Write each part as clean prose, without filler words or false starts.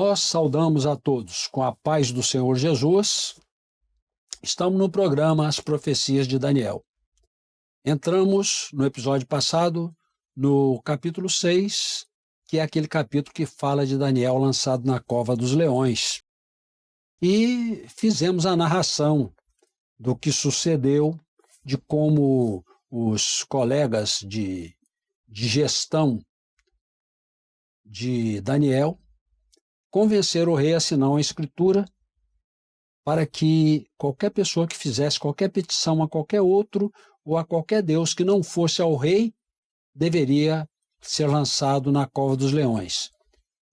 Nós saudamos a todos com a paz do Senhor Jesus. Estamos no programa As Profecias de Daniel. Entramos no episódio passado no capítulo 6, que é aquele capítulo que fala de Daniel lançado na cova dos leões. E fizemos a narração do que sucedeu, de como os colegas de gestão de Daniel convenceram o rei a assinar uma escritura para que qualquer pessoa que fizesse qualquer petição a qualquer outro ou a qualquer deus que não fosse ao rei, deveria ser lançado na cova dos leões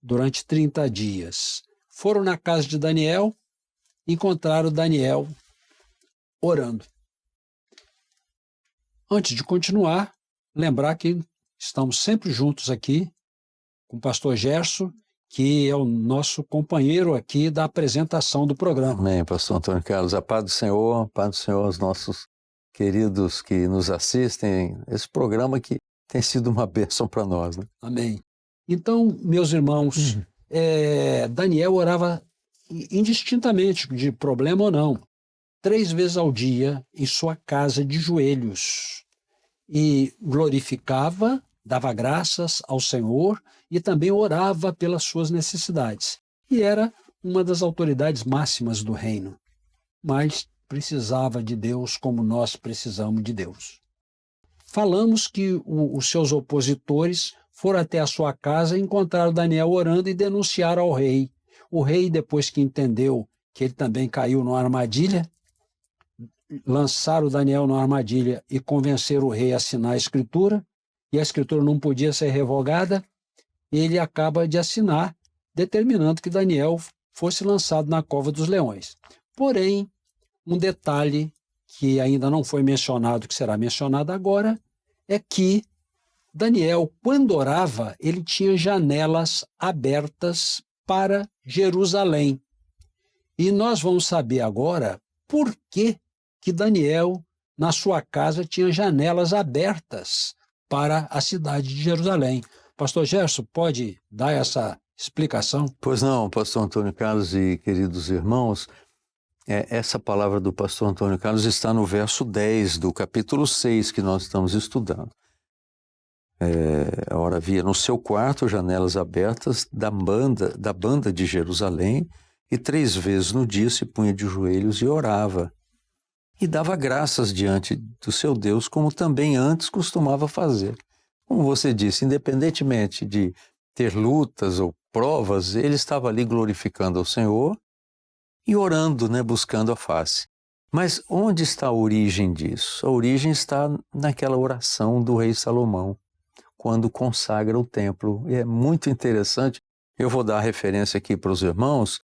durante 30 dias. Foram na casa de Daniel, encontraram Daniel orando. Antes de continuar, lembrar que estamos sempre juntos aqui com o pastor Gerson, que é o nosso companheiro aqui da apresentação do programa. Amém, pastor Antônio Carlos. A paz do Senhor aos nossos queridos que nos assistem. Esse programa que tem sido uma bênção para nós, né? Amém. Então, meus irmãos, Daniel orava indistintamente, de problema ou não, 3 vezes ao dia em sua casa de joelhos. E glorificava, dava graças ao Senhor e também orava pelas suas necessidades. E era uma das autoridades máximas do reino, mas precisava de Deus como nós precisamos de Deus. Falamos que os seus opositores foram até a sua casa e encontraram Daniel orando e denunciaram ao rei. O rei, depois que entendeu que ele também caiu numa armadilha, lançaram Daniel numa armadilha e convenceram o rei a assinar a escritura, e a escritura não podia ser revogada, ele acaba de assinar, determinando que Daniel fosse lançado na cova dos leões. Porém, um detalhe que ainda não foi mencionado, que será mencionado agora, é que Daniel, quando orava, ele tinha janelas abertas para Jerusalém. E nós vamos saber agora por que Daniel, na sua casa, tinha janelas abertas para a cidade de Jerusalém. Pastor Gerson, pode dar essa explicação? Pois não, pastor Antônio Carlos e queridos irmãos, essa palavra do pastor Antônio Carlos está no verso 10 do capítulo 6 que nós estamos estudando. Ora, havia no seu quarto janelas abertas da banda de Jerusalém, e 3 vezes no dia se punha de joelhos e orava. E dava graças diante do seu Deus, como também antes costumava fazer. Como você disse, independentemente de ter lutas ou provas, ele estava ali glorificando ao Senhor e orando, buscando a face. Mas onde está a origem disso? A origem está naquela oração do rei Salomão, quando consagra o templo. E é muito interessante, eu vou dar a referência aqui para os irmãos,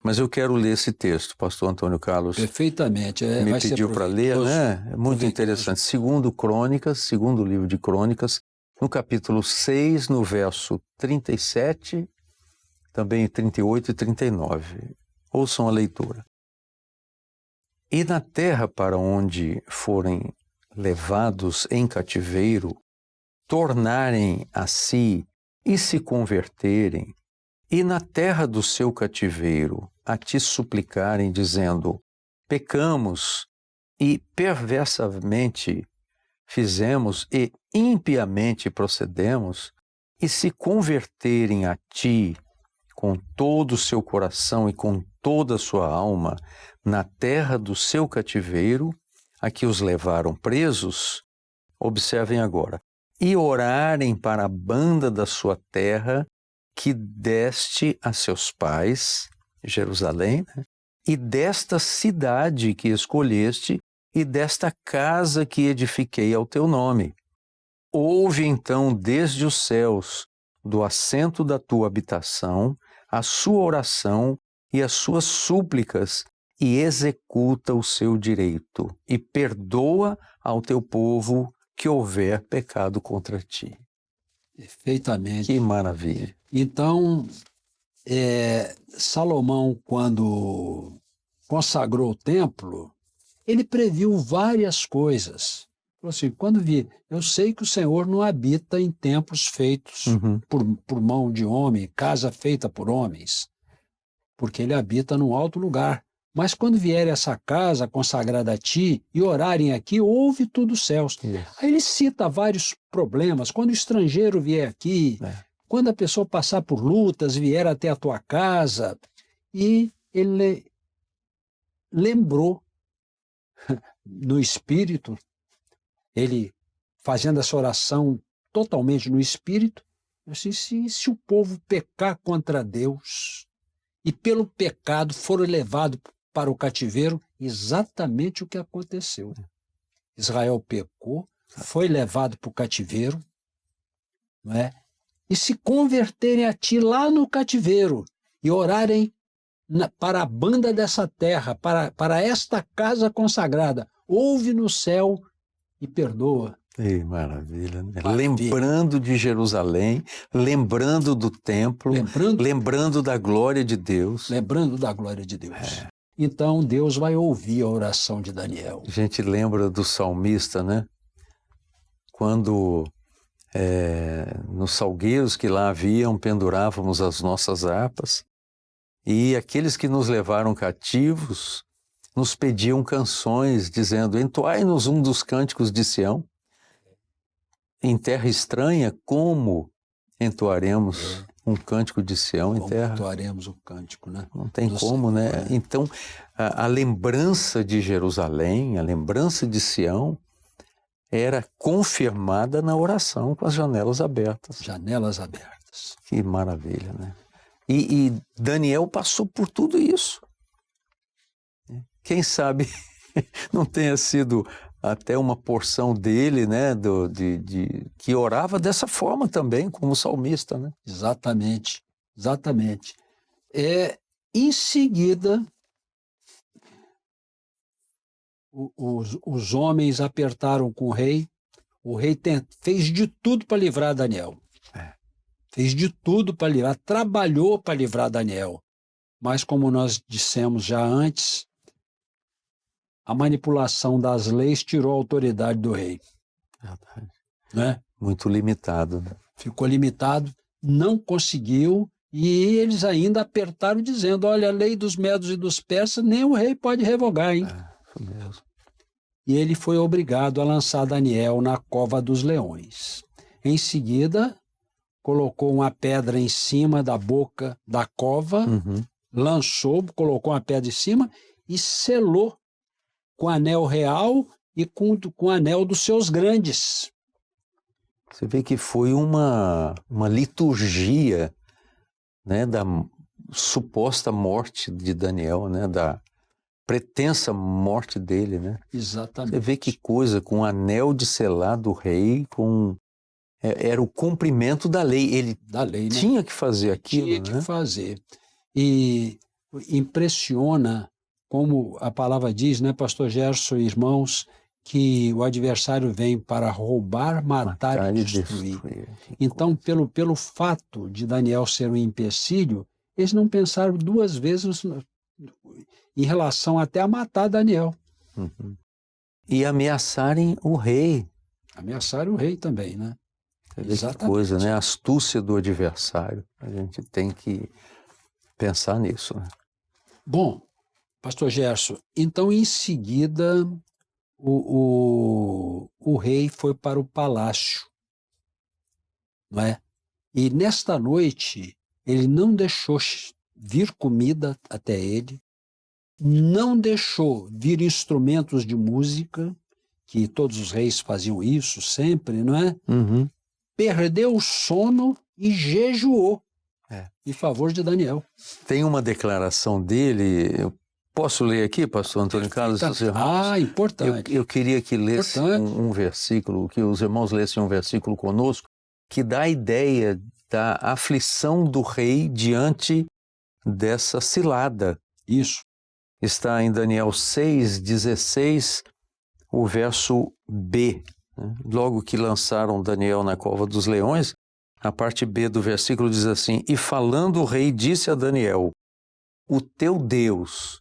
mas eu quero ler esse texto, pastor Antônio Carlos. Perfeitamente. Me pediu para ler, né? É muito interessante. Segundo livro de Crônicas, no capítulo 6, no verso 37, também 38 e 39. Ouçam a leitura. E na terra para onde forem levados em cativeiro, tornarem a si e se converterem, e na terra do seu cativeiro a te suplicarem, dizendo: pecamos e perversamente fizemos e impiamente procedemos, e se converterem a ti com todo o seu coração e com toda a sua alma na terra do seu cativeiro, a que os levaram presos, observem agora, e orarem para a banda da sua terra, que deste a seus pais, Jerusalém, e desta cidade que escolheste, e desta casa que edifiquei ao teu nome. Ouve então desde os céus, do assento da tua habitação, a sua oração e as suas súplicas, e executa o seu direito, e perdoa ao teu povo que houver pecado contra ti. Perfeitamente. Que maravilha. Então, Salomão, quando consagrou o templo, ele previu várias coisas. Falou assim, eu sei que o Senhor não habita em templos feitos por mão de homem, casa feita por homens, porque ele habita num alto lugar. Mas quando vier essa casa consagrada a ti e orarem aqui, ouve tudo os céus. Aí ele cita vários problemas. Quando o estrangeiro vier aqui, quando a pessoa passar por lutas, vier até a tua casa, e ele lembrou no espírito, ele fazendo essa oração totalmente no espírito, assim, se o povo pecar contra Deus e pelo pecado for levado para o cativeiro, exatamente o que aconteceu. Israel pecou, foi levado para o cativeiro, não é? E se converterem a ti lá no cativeiro e orarem para a banda dessa terra, para esta casa consagrada, ouve no céu e perdoa. Maravilha, né? Lembrando de Jerusalém, lembrando do templo, lembrando da glória de Deus. Lembrando da glória de Deus. Então Deus vai ouvir a oração de Daniel. A gente lembra do salmista, né? Quando nos salgueiros que lá haviam, pendurávamos as nossas harpas, e aqueles que nos levaram cativos nos pediam canções, dizendo: entoai-nos um dos cânticos de Sião. Em terra estranha, como entoaremos um cântico de Sião em terra? Entoaremos o cântico, né? Não tem como, né? Então, a lembrança de Jerusalém, a lembrança de Sião, era confirmada na oração com as janelas abertas. Janelas abertas. Que maravilha, né? E Daniel passou por tudo isso. Quem sabe não tenha sido até uma porção dele, né, que orava dessa forma também, como salmista, né? Exatamente, exatamente. Em seguida, os homens apertaram com o rei fez de tudo para livrar Daniel. Fez de tudo para livrar, trabalhou para livrar Daniel. Mas, como nós dissemos já antes, a manipulação das leis tirou a autoridade do rei. Verdade. Né? Muito limitado. Né? Ficou limitado, não conseguiu, e eles ainda apertaram dizendo: olha, a lei dos medos e dos persas, nem o rei pode revogar, hein? Isso mesmo. E ele foi obrigado a lançar Daniel na cova dos leões. Em seguida, colocou uma pedra em cima da boca da cova, lançou, colocou uma pedra em cima e selou com anel real e com o anel dos seus grandes. Você vê que foi uma liturgia, né, da suposta morte de Daniel, né, da pretensa morte dele, né? Exatamente. Você vê que coisa, com o anel de selar do rei, era o cumprimento da lei. Ele tinha que fazer aquilo, tinha que fazer. E impressiona como a palavra diz, né, pastor Gerson e irmãos, que o adversário vem para roubar, matar e destruir. Então, pelo fato de Daniel ser um empecilho, eles não pensaram duas vezes em relação até a matar Daniel. E ameaçarem o rei. Ameaçaram o rei também, né? Exatamente. Que coisa, né? A astúcia do adversário. A gente tem que pensar nisso, né? Bom, pastor Gerson, então em seguida o rei foi para o palácio, não é? E nesta noite ele não deixou vir comida até ele, não deixou vir instrumentos de música, que todos os reis faziam isso sempre, não é? Perdeu o sono e jejuou em favor de Daniel. Tem uma declaração dele, eu posso ler aqui, pastor Antônio Carlos? Importante. Eu queria que lesse um versículo, que os irmãos lessem um versículo conosco, que dá a ideia da aflição do rei diante dessa cilada. Isso. Está em Daniel 6,16, o verso B. Logo que lançaram Daniel na cova dos leões, a parte B do versículo diz assim: e falando o rei disse a Daniel: o teu Deus,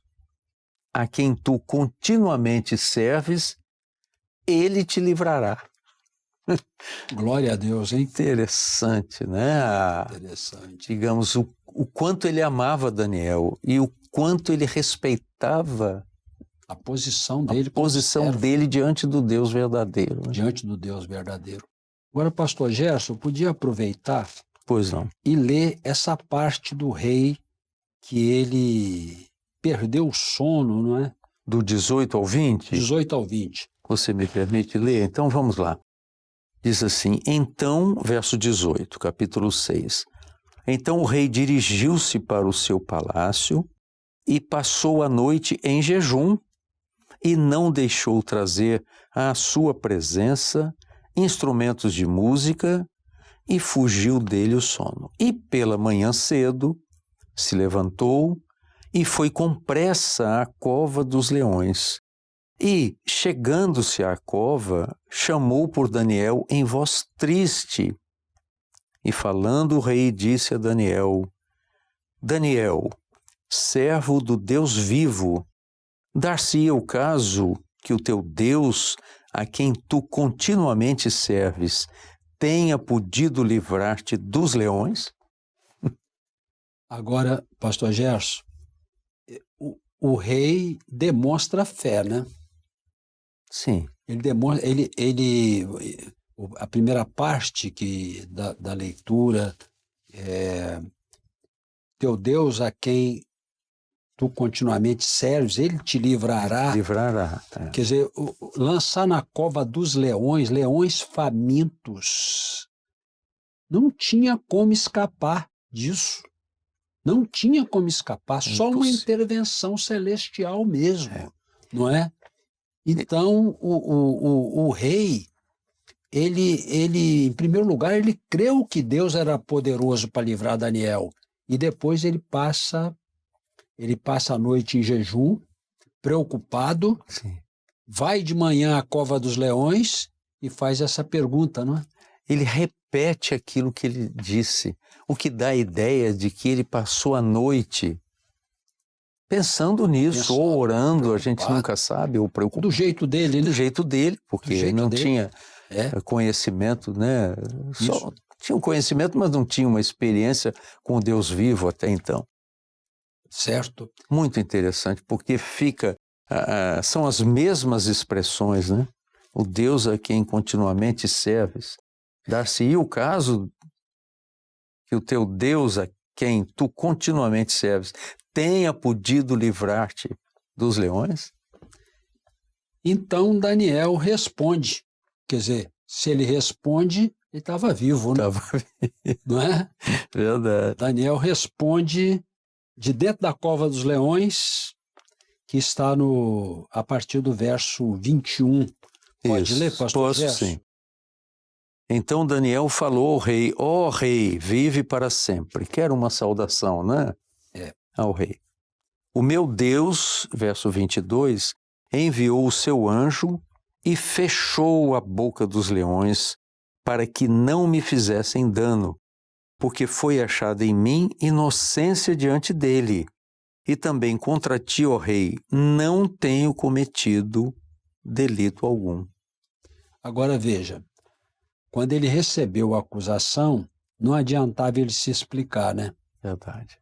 a quem tu continuamente serves, ele te livrará. Glória a Deus, hein? Interessante, né? Interessante. Digamos, o quanto ele amava Daniel e o quanto ele respeitava A posição a dele como posição servo dele diante do Deus verdadeiro. Né? diante do Deus verdadeiro. Agora, pastor Gerson, eu podia aproveitar Pois não. e ler essa parte do rei que ele perdeu o sono, não é? Do 18 ao 20? 18 ao 20. Você me permite ler? Então vamos lá. Diz assim, então, verso 18, capítulo 6. Então o rei dirigiu-se para o seu palácio e passou a noite em jejum e não deixou trazer à sua presença instrumentos de música e fugiu dele o sono. E pela manhã cedo se levantou e foi com pressa à cova dos leões. E, chegando-se à cova, chamou por Daniel em voz triste. E falando o rei disse a Daniel, Daniel, servo do Deus vivo, dar-se-ia o caso que o teu Deus, a quem tu continuamente serves, tenha podido livrar-te dos leões? Agora, pastor Gerson, o rei demonstra fé, né? Sim. Ele demonstra, a primeira parte da leitura é teu Deus a quem tu continuamente serves, ele te livrará. Livrará. É. Quer dizer, lançar na cova dos leões, leões famintos, não tinha como escapar disso. Não tinha como escapar, só uma intervenção celestial mesmo, não é? Então, o rei, ele, em primeiro lugar, ele creu que Deus era poderoso para livrar Daniel. E depois ele passa a noite em jejum, preocupado, Sim. vai de manhã à cova dos leões e faz essa pergunta, não é? Ele repete aquilo que ele disse, o que dá a ideia de que ele passou a noite pensando nisso, ou orando, a gente nunca sabe, ou preocupado. Do jeito dele, né? Do jeito dele, porque não tinha conhecimento, né? Só tinha um conhecimento, mas não tinha uma experiência com o Deus vivo até então. Certo. Muito interessante, porque são as mesmas expressões, né? O Deus a quem continuamente serves. Dar-se-ia o caso que o teu Deus a quem tu continuamente serves tenha podido livrar-te dos leões? Então Daniel responde. Quer dizer, se ele responde, ele estava vivo, né? Estava vivo. Não é? Verdade. Daniel responde de dentro da cova dos leões, que está a partir do verso 21. Pode ler, pastor? Posso, Gerson? sim. Então Daniel falou ao rei, ó rei, vive para sempre. Quero uma saudação, né? Ao rei. O meu Deus, verso 22, enviou o seu anjo e fechou a boca dos leões para que não me fizessem dano, porque foi achada em mim inocência diante dele. E também contra ti, ó rei, não tenho cometido delito algum. Agora veja, quando ele recebeu a acusação, não adiantava ele se explicar, né? Verdade.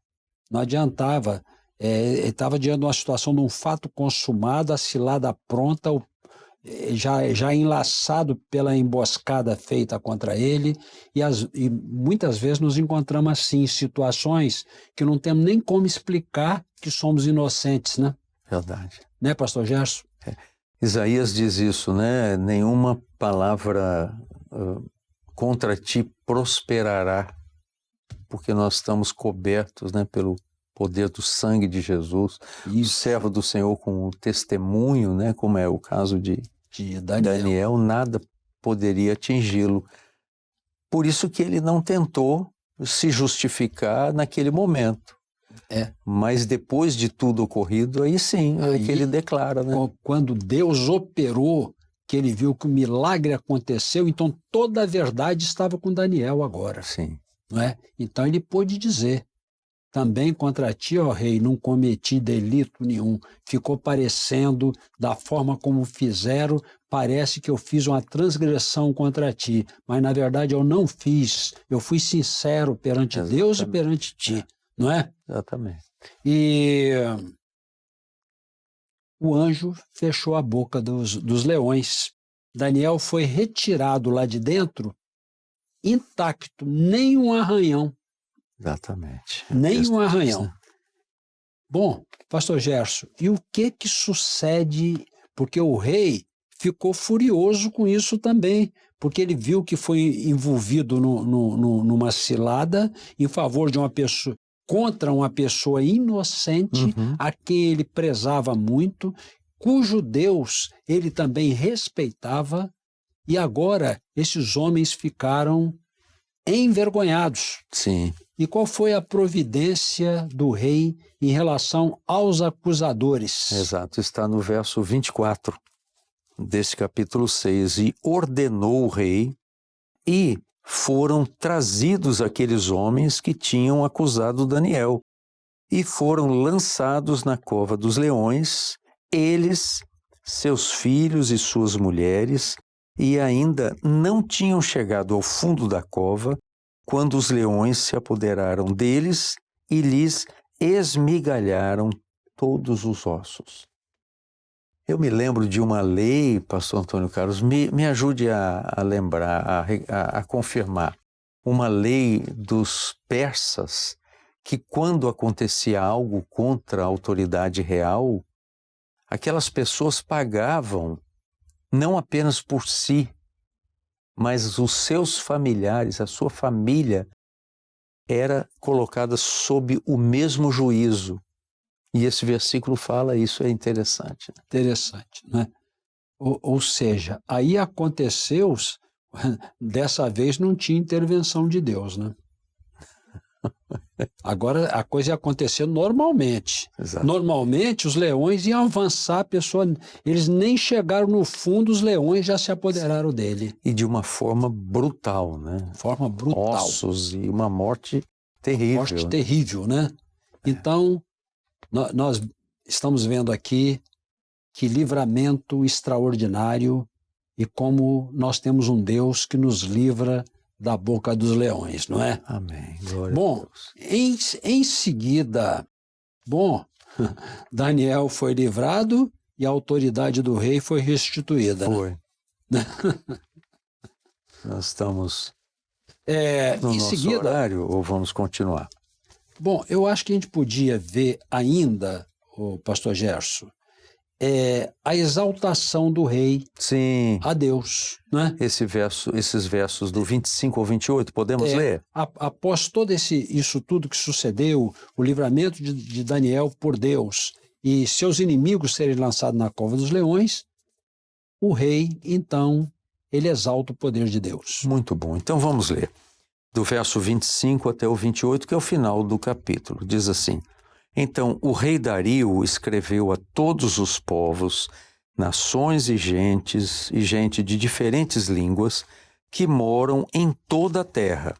Não adiantava. Ele estava diante de uma situação de um fato consumado, a cilada pronta, já enlaçado pela emboscada feita contra ele, e muitas vezes nos encontramos assim, em situações que não temos nem como explicar que somos inocentes, né? Verdade. Né, pastor Gerson? Isaías diz isso, né? Nenhuma palavra contra ti prosperará, porque nós estamos cobertos, né, pelo poder do sangue de Jesus, o servo do Senhor com o testemunho, né, como é o caso de Daniel, nada poderia atingi-lo. Por isso que ele não tentou se justificar naquele momento. Mas depois de tudo ocorrido, aí sim, é que ele declara, né? Quando Deus operou, que ele viu que o milagre aconteceu, então toda a verdade estava com Daniel agora. Sim. Não é? Então ele pôde dizer, Também contra ti, ó rei, não cometi delito nenhum. Ficou parecendo, da forma como fizeram, parece que eu fiz uma transgressão contra ti. Mas, na verdade, eu não fiz. Eu fui sincero perante Deus e perante ti. Não é? Exatamente. E o anjo fechou a boca dos leões. Daniel foi retirado lá de dentro, intacto, nem um arranhão. Exatamente. Nem um arranhão. Bom, pastor Gerson, e o que sucede? Porque o rei ficou furioso com isso também, porque ele viu que foi envolvido numa cilada em favor de uma pessoa, contra uma pessoa inocente, a quem ele prezava muito, cujo Deus ele também respeitava, e agora esses homens ficaram envergonhados. Sim. E qual foi a providência do rei em relação aos acusadores? Exato, está no verso 24 desse capítulo 6. E ordenou o rei, e foram trazidos aqueles homens que tinham acusado Daniel, e foram lançados na cova dos leões, eles, seus filhos e suas mulheres, e ainda não tinham chegado ao fundo da cova, quando os leões se apoderaram deles e lhes esmigalharam todos os ossos. Eu me lembro de uma lei, pastor Antônio Carlos, me ajude a lembrar, a confirmar. Uma lei dos persas, que quando acontecia algo contra a autoridade real, aquelas pessoas pagavam não apenas por si, mas os seus familiares, a sua família, era colocada sob o mesmo juízo. E esse versículo fala, isso é interessante. Interessante, né? Ou seja, aí aconteceu, dessa vez não tinha intervenção de Deus, né? Agora a coisa ia acontecer normalmente. Exato. Normalmente os leões iam avançar, a pessoa, eles nem chegaram no fundo, os leões já se apoderaram dele. E de uma forma brutal, né? Forma brutal. Ossos e uma morte terrível. Morte terrível, né? Então, nós estamos vendo aqui que livramento extraordinário e como nós temos um Deus que nos livra da boca dos leões, não é? Amém. Glória Bom, a Deus. em seguida, Daniel foi livrado e a autoridade do rei foi restituída. Foi. Nós estamos no em nosso seguida, horário ou vamos continuar? Bom, eu acho que a gente podia ver ainda, o pastor Gerson, a exaltação do rei Sim. a Deus, né? Esses versos do 25 ao 28, podemos ler? Após todo isso tudo que sucedeu, o livramento de Daniel por Deus e seus inimigos serem lançados na cova dos leões, o rei, então, ele exalta o poder de Deus. Muito bom. Então vamos ler. Do verso 25 até o 28, que é o final do capítulo. Diz assim: Então o rei Dario escreveu a todos os povos, nações e gente de diferentes línguas, que moram em toda a terra.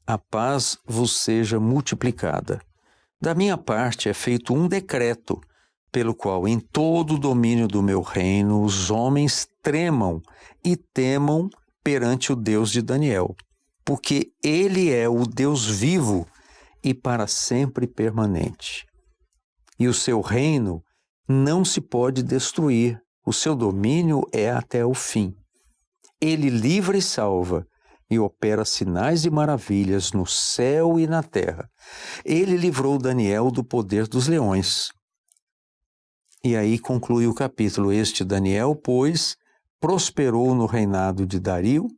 A paz vos seja multiplicada. Da minha parte é feito um decreto, pelo qual em todo o domínio do meu reino os homens tremam e temam perante o Deus de Daniel, porque ele é o Deus vivo e para sempre permanente. E o seu reino não se pode destruir, o seu domínio é até o fim. Ele livra e salva, e opera sinais e maravilhas no céu e na terra. Ele livrou Daniel do poder dos leões. E aí conclui o capítulo. Este Daniel, pois, prosperou no reinado de Dario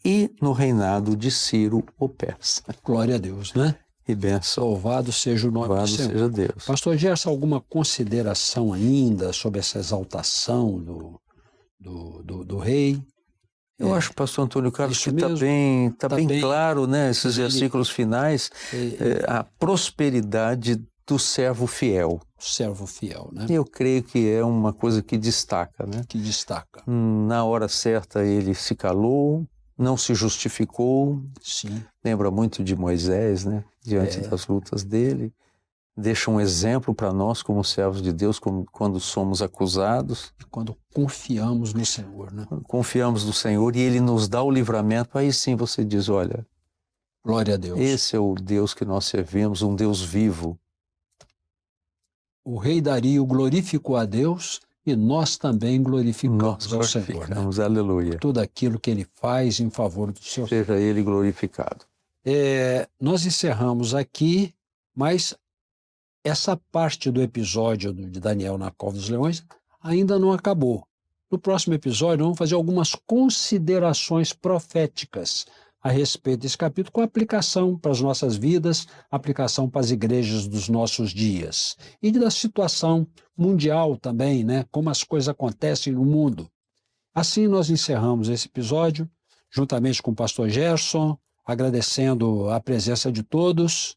e no reinado de Ciro o Persa. Glória a Deus, né? E benção. Louvado seja o nome do Senhor. Louvado seja Deus. Pastor Gerson, alguma consideração ainda sobre essa exaltação do rei? Eu acho, pastor Antônio Carlos, que está bem claro, né? Esses versículos finais, a prosperidade do servo fiel. Servo fiel, né? Eu creio que é uma coisa que destaca, né? Que destaca. Na hora certa ele se calou, não se justificou. Sim. Lembra muito de Moisés, né? Diante das lutas dele. Deixa um exemplo para nós como servos de Deus, quando somos acusados. Quando confiamos no Senhor, né? Quando confiamos no Senhor e Ele nos dá o livramento, aí sim você diz, olha, glória a Deus. Esse é o Deus que nós servimos, um Deus vivo. O rei Dario glorificou a Deus e nós também glorificamos ao Senhor, né? Aleluia. Por tudo aquilo que Ele faz em favor do seu Seja Ele glorificado. Nós encerramos aqui, mas essa parte do episódio de Daniel na Cova dos Leões ainda não acabou. No próximo episódio, vamos fazer algumas considerações proféticas a respeito desse capítulo, com aplicação para as nossas vidas, aplicação para as igrejas dos nossos dias. E da situação mundial também, né? Como as coisas acontecem no mundo. Assim, nós encerramos esse episódio, juntamente com o pastor Gerson, agradecendo a presença de todos.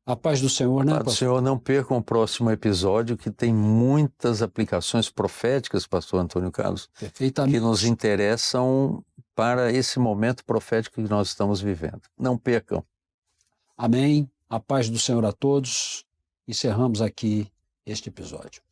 A paz do Senhor, né, pastor? Paz do Senhor, não percam o próximo episódio, que tem muitas aplicações proféticas, pastor Antônio Carlos, perfeitamente, que nos interessam para esse momento profético que nós estamos vivendo. Não percam. Amém. A paz do Senhor a todos. Encerramos aqui este episódio.